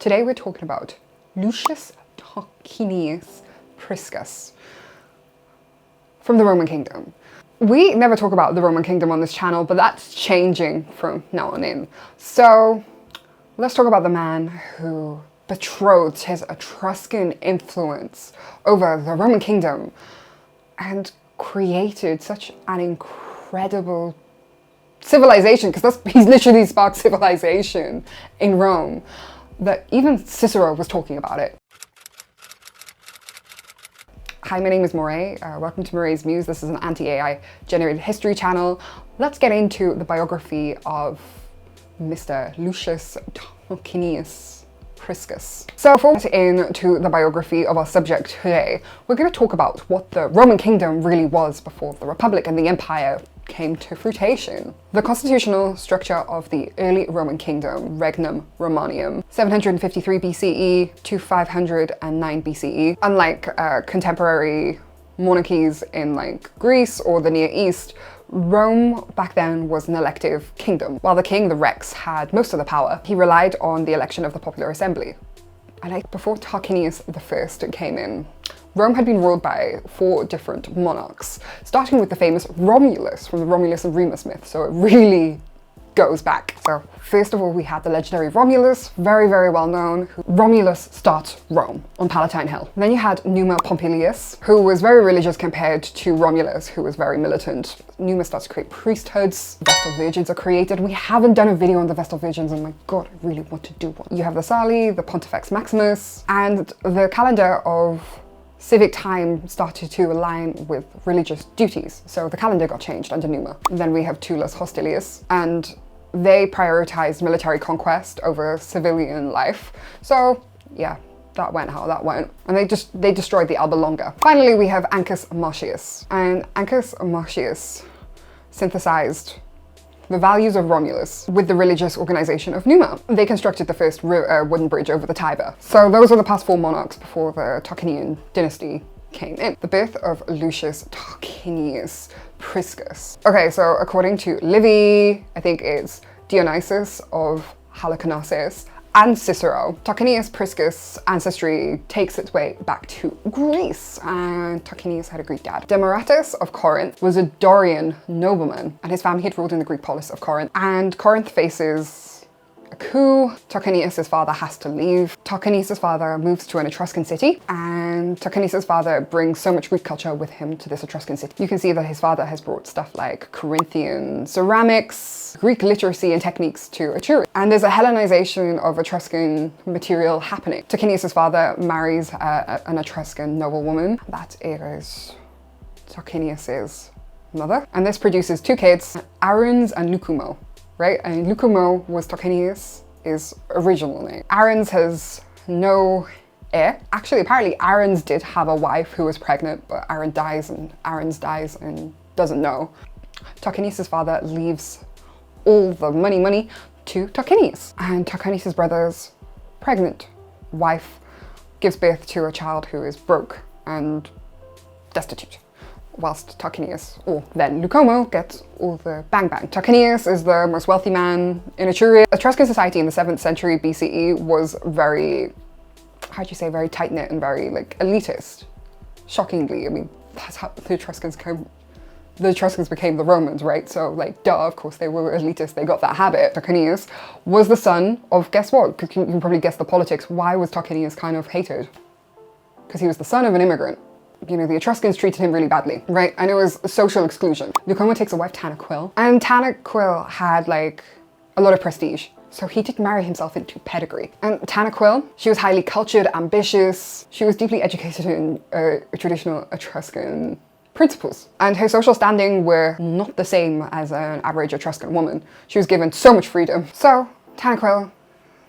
Today we're talking about Lucius Tarquinius Priscus from the Roman kingdom. We never talk about the Roman kingdom on this channel, but that's changing from now on in. So let's talk about the man who betrothed his Etruscan influence over the Roman kingdom and created such an incredible civilization, because he's literally sparked civilization in Rome, that even Cicero was talking about it. Hi, my name is Moray. Welcome to Moray's Muse. This is an anti-AI generated history channel. Let's get into the biography of Mr. Lucius Tarquinius Priscus. So before we get into the biography of our subject today, we're going to talk about what the Roman kingdom really was before the Republic and the Empire came to fruition. The constitutional structure of the early Roman kingdom, Regnum Romanium, 753 BCE to 509 BCE. Unlike contemporary monarchies in like Greece or the Near East, Rome back then was an elective kingdom. While the king, the Rex, had most of the power, he relied on the election of the popular assembly. And before Tarquinius I came in, Rome had been ruled by 4 different monarchs, starting with the famous Romulus from the Romulus and Remus myth, so it really goes back. So first of all, we had the legendary Romulus, very, very well known. Romulus starts Rome on Palatine Hill. Then you had Numa Pompilius, who was very religious compared to Romulus, who was very militant. Numa starts to create priesthoods, Vestal Virgins are created. We haven't done a video on the Vestal Virgins, and my God, I really want to do one. You have the Sali, the Pontifex Maximus, and the calendar of civic time started to align with religious duties. So the calendar got changed under Numa. And then we have Tullus Hostilius, and they prioritized military conquest over civilian life. So yeah, that went how that went. And they destroyed the Alba Longa. Finally, we have Ancus Marcius. And Ancus Marcius synthesized the values of Romulus with the religious organization of Numa. They constructed the first wooden bridge over the Tiber. So those are the past 4 monarchs before the Tarquinian dynasty came in. The birth of Lucius Tarquinius Priscus. Okay, so according to Livy, I think it's Dionysius of Halicarnassus, and Cicero, Tarquinius Priscus' ancestry takes its way back to Greece, and Tarquinius had a Greek dad. Demaratus of Corinth was a Dorian nobleman, and his family had ruled in the Greek polis of Corinth, and Corinth faces a coup. Tarquinius' father has to leave. Tarquinius' father moves to an Etruscan city, and Tarquinius' father brings so much Greek culture with him to this Etruscan city. You can see that his father has brought stuff like Corinthian ceramics, Greek literacy and techniques to Etruria. And there's a Hellenization of Etruscan material happening. Tarquinius' father marries an Etruscan noblewoman. That is Tarquinius' mother. And this produces 2 kids, Aruns and Lucumo. Right? And Lucumo was Tarquinius' original name. Aruns has no heir. Actually, apparently Aruns did have a wife who was pregnant, but Aruns dies and doesn't know. Tarquinius' father leaves all the money to Tarquinius. And Tarquinius' brother's pregnant wife gives birth to a child who is broke and destitute, whilst Tarquinius, or then Lucumo, gets all the bang. Tarquinius is the most wealthy man in Etruria. Etruscan society in the 7th century BCE was very, very tight-knit and very like elitist. Shockingly, I mean, that's how the Etruscans became the Romans, right? So like, duh, of course they were elitist, they got that habit. Tarquinius was the son of, guess what? You can probably guess the politics. Why was Tarquinius kind of hated? Because he was the son of an immigrant. You know, the Etruscans treated him really badly, right? And it was social exclusion. Lucumo takes a wife, Tanaquil, and Tanaquil had like a lot of prestige. So he did marry himself into pedigree. And Tanaquil, she was highly cultured, ambitious. She was deeply educated in traditional Etruscan principles. And her social standing were not the same as an average Etruscan woman. She was given so much freedom. So Tanaquil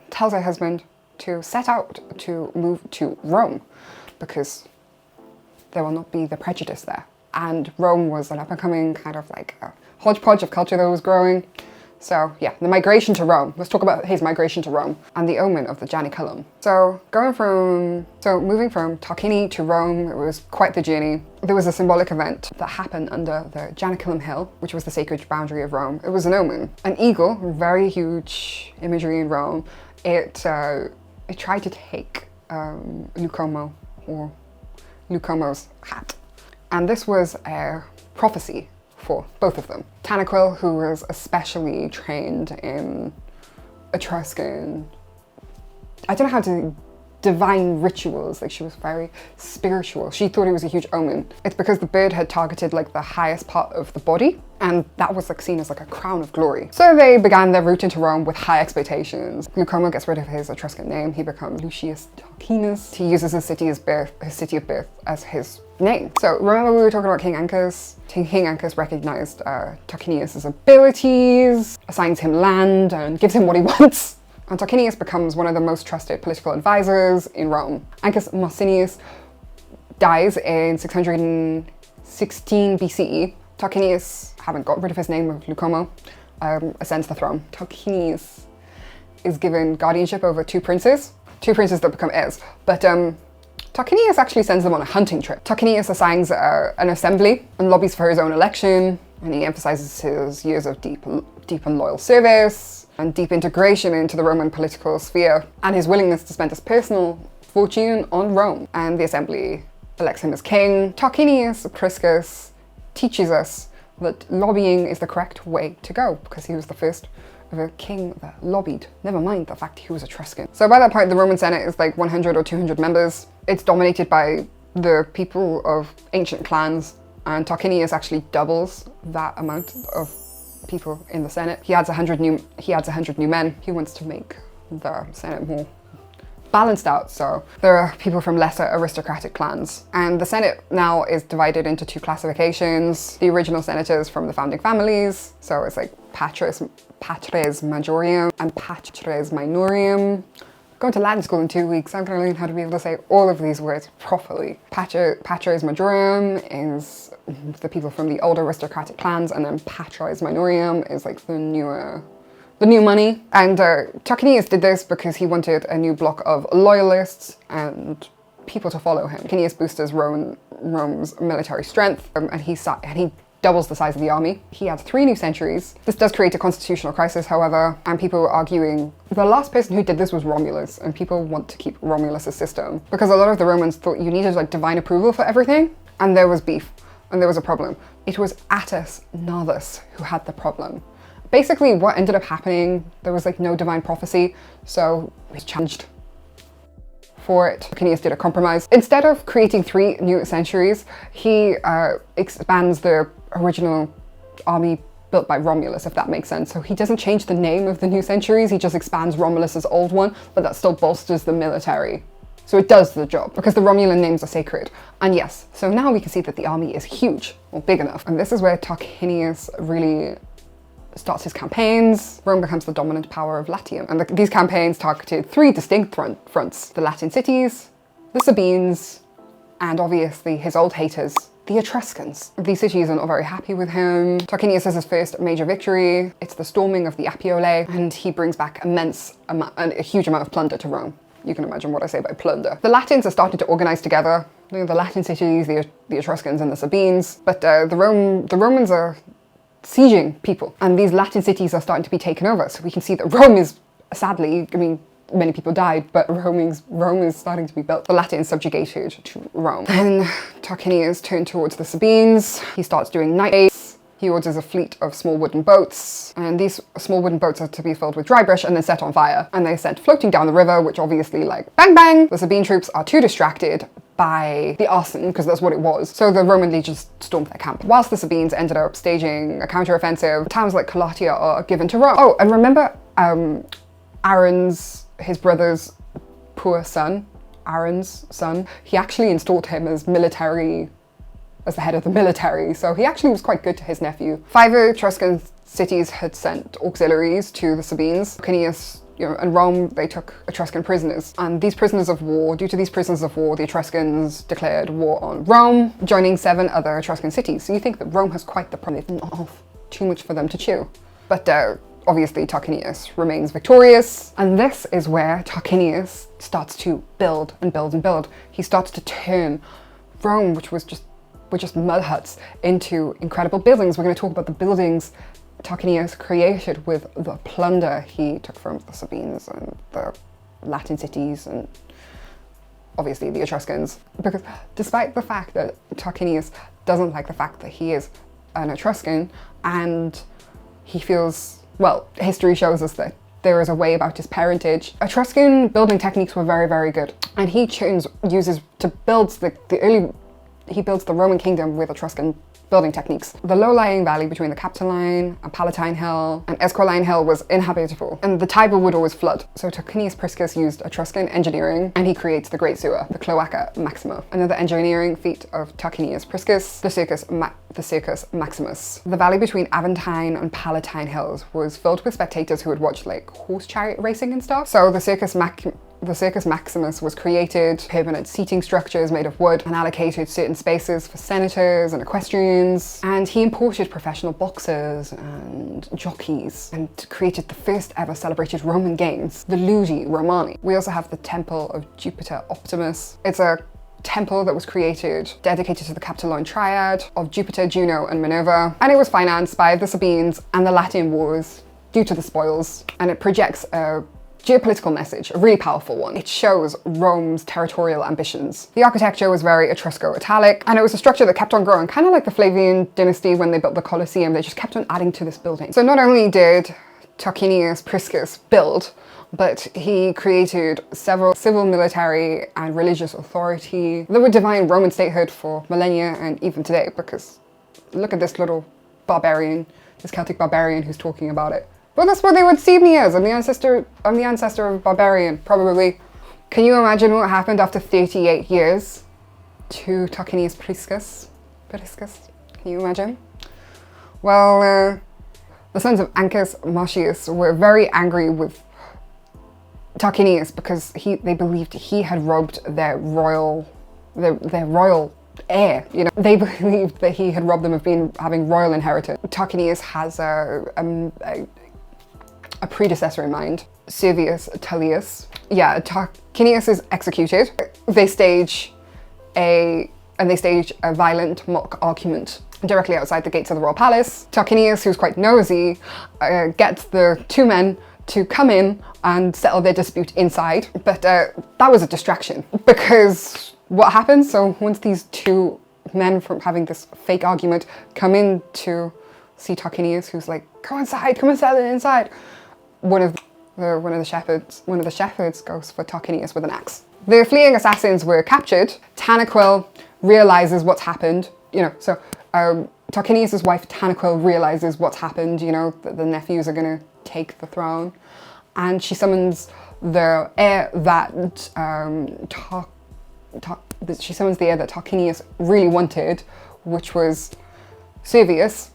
tells her husband to set out to move to Rome, because there will not be the prejudice there. And Rome was an up-and-coming kind of like a hodgepodge of culture that was growing. So yeah, the migration to Rome. Let's talk about his migration to Rome and the omen of the Janiculum. So moving from Tarquini to Rome, it was quite the journey. There was a symbolic event that happened under the Janiculum Hill, which was the sacred boundary of Rome. It was an omen. An eagle, very huge imagery in Rome. It tried to take Lucumo, or Lucumo's hat. And this was a prophecy for both of them. Tanaquil, who was especially trained in Etruscan, I don't know how to, divine rituals, like she was very spiritual. She thought it was a huge omen. It's because the bird had targeted like the highest part of the body, and that was like seen as like a crown of glory. So they began their route into Rome with high expectations. Lucumo gets rid of his Etruscan name. He becomes Lucius Tarquinius. He uses his city of birth as his name. So remember we were talking about King Ancus? King Ancus recognized Tarquinius' abilities, assigns him land, and gives him what he wants. And Tarquinius becomes one of the most trusted political advisors in Rome. Ancus Marcinius dies in 616 BCE. Tarquinius, having got rid of his name of Lucumo, ascends the throne. Tarquinius is given guardianship over two princes that become heirs. But Tarquinius actually sends them on a hunting trip. Tarquinius assigns an assembly and lobbies for his own election, and he emphasizes his years of deep and loyal service and deep integration into the Roman political sphere, and his willingness to spend his personal fortune on Rome. And the assembly elects him as king. Tarquinius Priscus teaches us that lobbying is the correct way to go, because he was the first of a king that lobbied. Never mind the fact he was Etruscan. So by that point, the Roman Senate is like 100 or 200 members. It's dominated by the people of ancient clans, and Tarquinius actually doubles that amount of people in the Senate. He adds 100 new men. He wants to make the Senate more balanced out, so there are people from lesser aristocratic clans. And the Senate now is divided into two classifications. The original senators from the founding families, so it's like patres majorium and patres minorum. Going to Latin school in 2 weeks, I'm going to learn how to be able to say all of these words properly. Patres majorium is the people from the older aristocratic clans, and then patres minorum is like the new money. And Tarquinius did this because he wanted a new block of loyalists and people to follow him. Tarquinius boosted Rome's military strength, and he doubles the size of the army. He adds 3 new centuries. This does create a constitutional crisis, however, and people are arguing the last person who did this was Romulus, and people want to keep Romulus's system because a lot of the Romans thought you needed like divine approval for everything, and there was beef, and there was a problem. It was Attis Novus who had the problem. Basically, what ended up happening, there was like no divine prophecy, so it challenged for it. Tarquinius did a compromise. Instead of creating 3 new centuries, he expands the original army built by Romulus, if that makes sense. So he doesn't change the name of the new centuries, he just expands Romulus's old one, but that still bolsters the military. So it does the job, because the Romulan names are sacred. And yes, so now we can see that the army is huge, or big enough. And this is where Tarquinius really starts his campaigns. Rome becomes the dominant power of Latium, and these campaigns targeted 3 distinct fronts: the Latin cities, the Sabines, and obviously his old haters, the Etruscans. These cities are not very happy with him. Tarquinius has his first major victory. It's the storming of the Appiolae, and he brings back a huge amount of plunder to Rome. You can imagine what I say by plunder. The Latins are starting to organize together. The Latin cities, the Etruscans, and the Sabines. But the Romans are sieging people, and these Latin cities are starting to be taken over. So we can see that Rome is, sadly, I mean, many people died, but Rome is starting to be built. The Latins subjugated to Rome. Then Tarquinius turned towards the Sabines. He starts doing night raids. He orders a fleet of small wooden boats, and these small wooden boats are to be filled with dry brush and then set on fire. And they're sent floating down the river, which obviously, like, bang bang! The Sabine troops are too distracted by the arson, because that's what it was. So the Roman legions stormed their camp. Whilst the Sabines ended up staging a counter-offensive, towns like Calatia are given to Rome. Oh, and remember his brother's poor son, Aaron's son, he actually installed him as the head of the military, so he actually was quite good to his nephew. 5 Etruscan cities had sent auxiliaries to the Sabines. Tarquinius, and Rome, they took Etruscan prisoners. And due to these prisoners of war, the Etruscans declared war on Rome, joining 7 other Etruscan cities. So you think that Rome has quite the problem. They've not off too much for them to chew. But obviously Tarquinius remains victorious. And this is where Tarquinius starts to build and build and build. He starts to turn Rome, which were just mud huts, into incredible buildings. We're going to talk about the buildings Tarquinius created with the plunder he took from the Sabines and the Latin cities and obviously the Etruscans. Because despite the fact that Tarquinius doesn't like the fact that he is an Etruscan, and he feels, well, history shows us that there is a way about his parentage. Etruscan building techniques were very, very good, and he uses to build he builds the Roman kingdom with Etruscan building techniques. The low-lying valley between the Capitoline and Palatine Hill and Esquiline Hill was inhabitable, and the Tiber would always flood. So Tarquinius Priscus used Etruscan engineering, and he creates the Great Sewer, the Cloaca Maxima. Another engineering feat of Tarquinius Priscus, the Circus Maximus. The valley between Aventine and Palatine Hills was filled with spectators who would watch like horse chariot racing and stuff. So the Circus Maximus was created, permanent seating structures made of wood, and allocated certain spaces for senators and equestrians. And he imported professional boxers and jockeys and created the first ever celebrated Roman games, the Ludi Romani. We also have the Temple of Jupiter Optimus. It's a temple that was created, dedicated to the Capitoline triad of Jupiter, Juno, and Minerva. And it was financed by the Sabines and the Latin wars due to the spoils. And it projects a geopolitical message, a really powerful one. It shows Rome's territorial ambitions. The architecture was very Etrusco-Italic, and it was a structure that kept on growing, kind of like the Flavian dynasty when they built the Colosseum. They just kept on adding to this building. So not only did Tarquinius Priscus build, but he created several civil, military, and religious authority that would define Roman statehood for millennia and even today, because look at this little barbarian, this Celtic barbarian who's talking about it. Well, that's what they would see me as. I'm the ancestor of a barbarian, probably. Can you imagine what happened after 38 years to Tarquinius Priscus? Can you imagine? Well, the sons of Ancus Marcius were very angry with Tarquinius because they believed he had robbed their royal heir. You know, they believed that he had robbed them of having royal inheritance. Tarquinius has a predecessor in mind, Servius Tullius. Yeah, Tarquinius is executed. They stage a violent mock argument directly outside the gates of the royal palace. Tarquinius, who's quite nosy, gets the two men to come in and settle their dispute inside. But that was a distraction, because what happens? So once these two men from having this fake argument come in to see Tarquinius, who's like, come and settle it inside. One of the shepherds goes for Tarquinius with an axe. The fleeing assassins were captured. Tanaquil realizes what's happened. You know, so Tarquinius' wife Tanaquil realizes what's happened. You know, that the nephews are gonna take the throne, and she summons the heir that Tarquinius really wanted, which was Servius,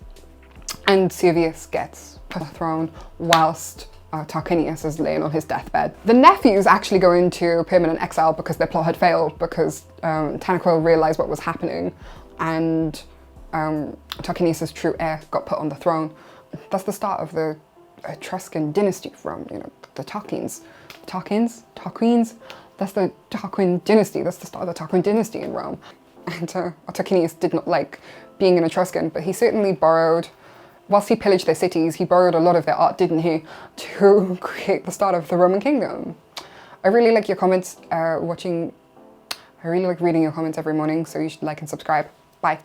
and Servius gets put on the throne whilst Tarquinius is laying on his deathbed. The nephews actually go into permanent exile because their plot had failed, because Tanaquil realized what was happening, and Tarquinius' true heir got put on the throne. That's the start of the Etruscan dynasty of Rome, you know, the Tarquins. That's the Tarquin dynasty. That's the start of the Tarquin dynasty in Rome. And Tarquinius did not like being an Etruscan, but he certainly borrowed, whilst he pillaged their cities, he borrowed a lot of their art, didn't he, to create the start of the Roman kingdom. I really like your comments I really like reading your comments every morning, so you should like and subscribe. Bye.